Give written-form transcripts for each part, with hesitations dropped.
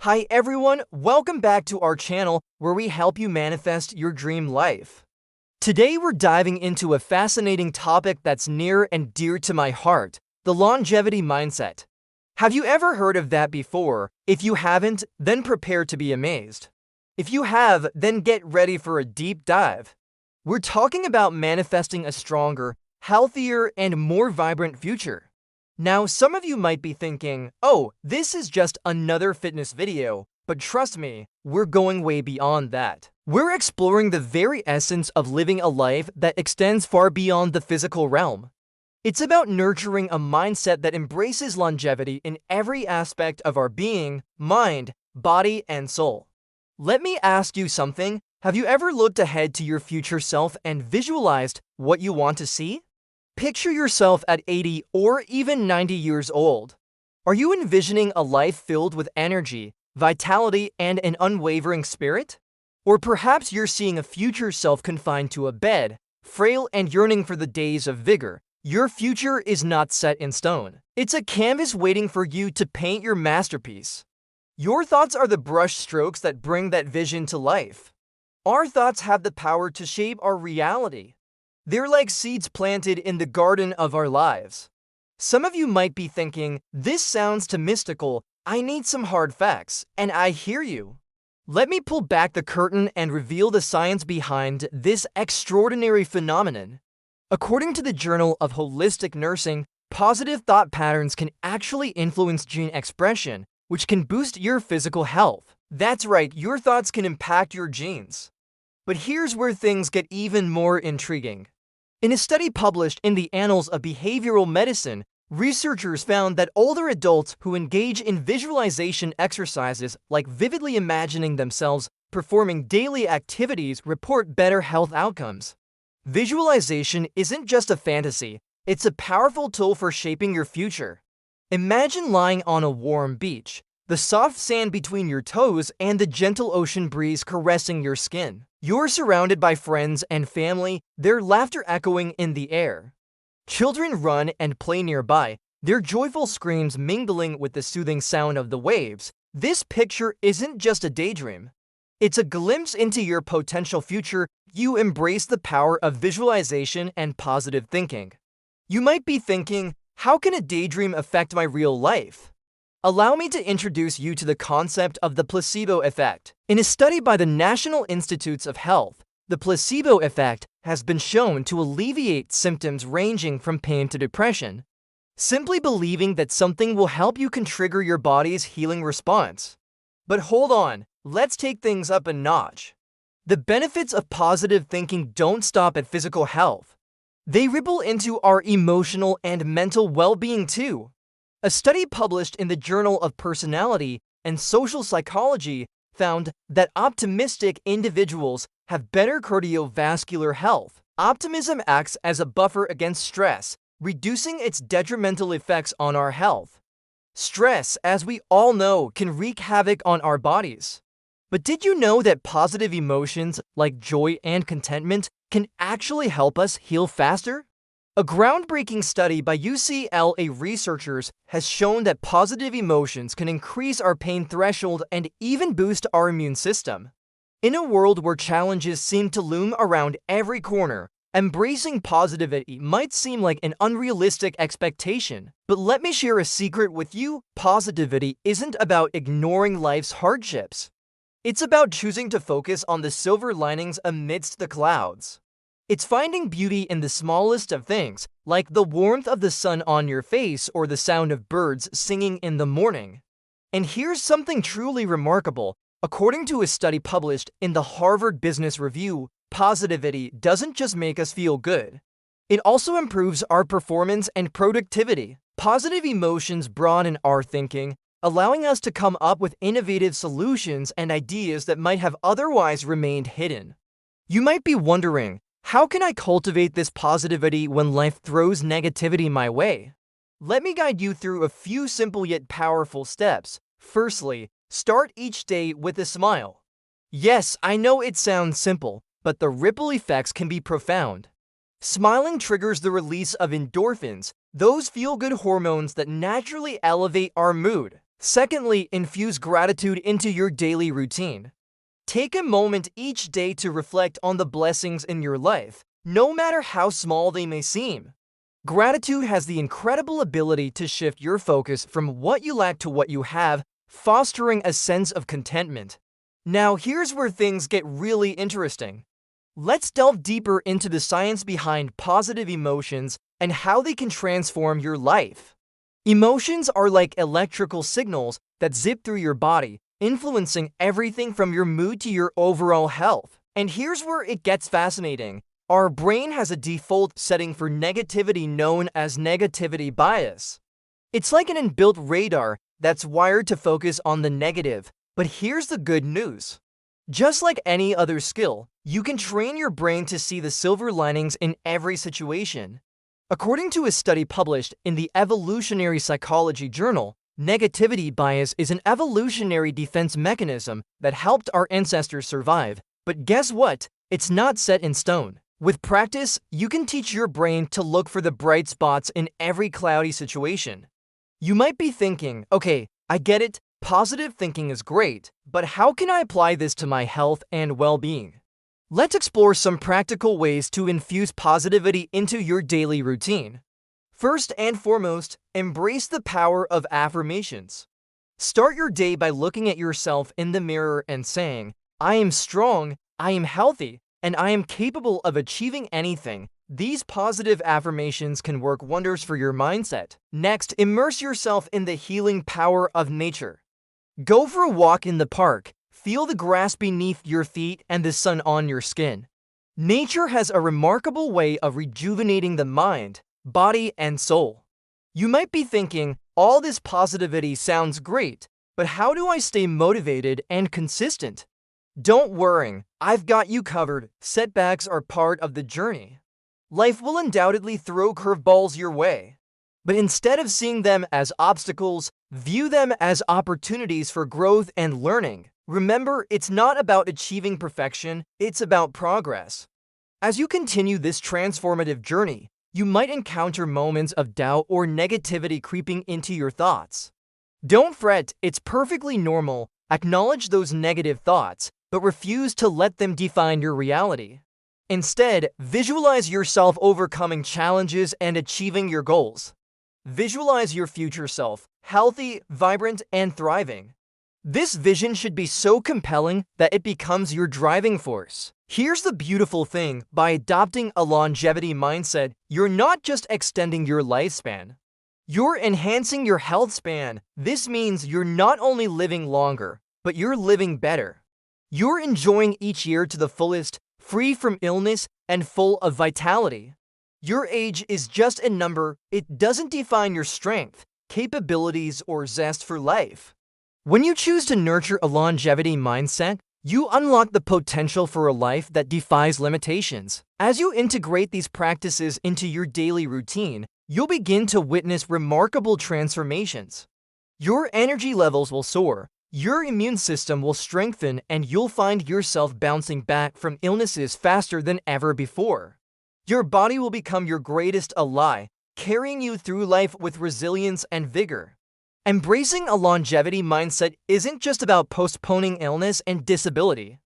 Hi everyone, welcome back to our channel where we help you manifest your dream life. Today we're diving into a fascinating topic that's near and dear to my heart, the longevity mindset. Have you ever heard of that before? If you haven't, then prepare to be amazed. If you have, then get ready for a deep dive. We're talking about manifesting a stronger, healthier, and more vibrant future. Now, some of you might be thinking, oh, this is just another fitness video, but trust me, we're going way beyond that. We're exploring the very essence of living a life that extends far beyond the physical realm. It's about nurturing a mindset that embraces longevity in every aspect of our being, mind, body, and soul. Let me ask you something. Have you ever looked ahead to your future self and visualized what you want to see? Picture yourself at 80 or even 90 years old. Are you envisioning a life filled with energy, vitality, and an unwavering spirit? Or perhaps you're seeing a future self confined to a bed, frail and yearning for the days of vigor. Your future is not set in stone. It's a canvas waiting for you to paint your masterpiece. Your thoughts are the brush strokes that bring that vision to life. Our thoughts have the power to shape our reality. They're like seeds planted in the garden of our lives. Some of you might be thinking, this sounds too mystical, I need some hard facts, and I hear you. Let me pull back the curtain and reveal the science behind this extraordinary phenomenon. According to the Journal of Holistic Nursing, positive thought patterns can actually influence gene expression, which can boost your physical health. That's right, your thoughts can impact your genes. But here's where things get even more intriguing. In a study published in the Annals of Behavioral Medicine, researchers found that older adults who engage in visualization exercises like vividly imagining themselves performing daily activities report better health outcomes. Visualization isn't just a fantasy, it's a powerful tool for shaping your future. Imagine lying on a warm beach, the soft sand between your toes and the gentle ocean breeze caressing your skin. You're surrounded by friends and family, their laughter echoing in the air. Children run and play nearby, their joyful screams mingling with the soothing sound of the waves. This picture isn't just a daydream. It's a glimpse into your potential future. You embrace the power of visualization and positive thinking. You might be thinking, how can a daydream affect my real life? Allow me to introduce you to the concept of the placebo effect. In a study by the National Institutes of Health, the placebo effect has been shown to alleviate symptoms ranging from pain to depression. Simply believing that something will help you can trigger your body's healing response. But hold on, let's take things up a notch. The benefits of positive thinking don't stop at physical health. They ripple into our emotional and mental well-being too. A study published in the Journal of Personality and Social Psychology found that optimistic individuals have better cardiovascular health. Optimism acts as a buffer against stress, reducing its detrimental effects on our health. Stress, as we all know, can wreak havoc on our bodies. But did you know that positive emotions like joy and contentment can actually help us heal faster? A groundbreaking study by UCLA researchers has shown that positive emotions can increase our pain threshold and even boost our immune system. In a world where challenges seem to loom around every corner, embracing positivity might seem like an unrealistic expectation. But let me share a secret with you. Positivity isn't about ignoring life's hardships. It's about choosing to focus on the silver linings amidst the clouds. It's finding beauty in the smallest of things, like the warmth of the sun on your face or the sound of birds singing in the morning. And here's something truly remarkable. According to a study published in the Harvard Business Review, positivity doesn't just make us feel good. It also improves our performance and productivity. Positive emotions broaden our thinking, allowing us to come up with innovative solutions and ideas that might have otherwise remained hidden. You might be wondering, how can I cultivate this positivity when life throws negativity my way? Let me guide you through a few simple yet powerful steps. Firstly, start each day with a smile. Yes, I know it sounds simple, but the ripple effects can be profound. Smiling triggers the release of endorphins, those feel-good hormones that naturally elevate our mood. Secondly, infuse gratitude into your daily routine. Take a moment each day to reflect on the blessings in your life, no matter how small they may seem. Gratitude has the incredible ability to shift your focus from what you lack to what you have, fostering a sense of contentment. Now, here's where things get really interesting. Let's delve deeper into the science behind positive emotions and how they can transform your life. Emotions are like electrical signals that zip through your body, influencing everything from your mood to your overall health. And here's where it gets fascinating. Our brain has a default setting for negativity known as negativity bias. It's like an inbuilt radar that's wired to focus on the negative. But here's the good news. Just like any other skill, you can train your brain to see the silver linings in every situation. According to a study published in the Evolutionary Psychology Journal, negativity bias is an evolutionary defense mechanism that helped our ancestors survive. But guess what? It's not set in stone. With practice, you can teach your brain to look for the bright spots in every cloudy situation. You might be thinking, okay, I get it, positive thinking is great, but how can I apply this to my health and well-being? Let's explore some practical ways to infuse positivity into your daily routine. First and foremost, embrace the power of affirmations. Start your day by looking at yourself in the mirror and saying, I am strong, I am healthy, and I am capable of achieving anything. These positive affirmations can work wonders for your mindset. Next, immerse yourself in the healing power of nature. Go for a walk in the park. Feel the grass beneath your feet and the sun on your skin. Nature has a remarkable way of rejuvenating the mind, body, and soul. You might be thinking, all this positivity sounds great, but how do I stay motivated and consistent? Don't worry, I've got you covered. Setbacks are part of the journey. Life will undoubtedly throw curveballs your way. But instead of seeing them as obstacles, view them as opportunities for growth and learning. Remember, it's not about achieving perfection, it's about progress. As you continue this transformative journey, you might encounter moments of doubt or negativity creeping into your thoughts. Don't fret, it's perfectly normal. Acknowledge those negative thoughts, but refuse to let them define your reality. Instead, visualize yourself overcoming challenges and achieving your goals. Visualize your future self, healthy, vibrant, and thriving. This vision should be so compelling that it becomes your driving force. Here's the beautiful thing, by adopting a longevity mindset, you're not just extending your lifespan. You're enhancing your health span. This means you're not only living longer, but you're living better. You're enjoying each year to the fullest, free from illness and full of vitality. Your age is just a number. It doesn't define your strength, capabilities, or zest for life. When you choose to nurture a longevity mindset, you unlock the potential for a life that defies limitations. As you integrate these practices into your daily routine, you'll begin to witness remarkable transformations. Your energy levels will soar, your immune system will strengthen, and you'll find yourself bouncing back from illnesses faster than ever before. Your body will become your greatest ally, carrying you through life with resilience and vigor. Embracing a longevity mindset isn't just about postponing illness and disability.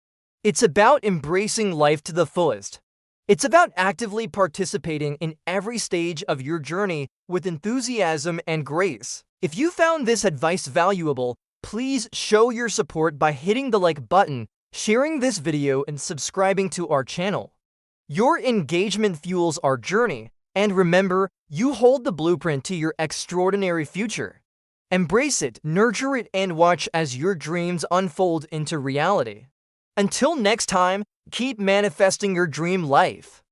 It's about embracing life to the fullest. It's about actively participating in every stage of your journey with enthusiasm and grace. If you found this advice valuable, please show your support by hitting the like button, sharing this video, and subscribing to our channel. Your engagement fuels our journey, and remember, you hold the blueprint to your extraordinary future. Embrace it, nurture it, and watch as your dreams unfold into reality. Until next time, keep manifesting your dream life.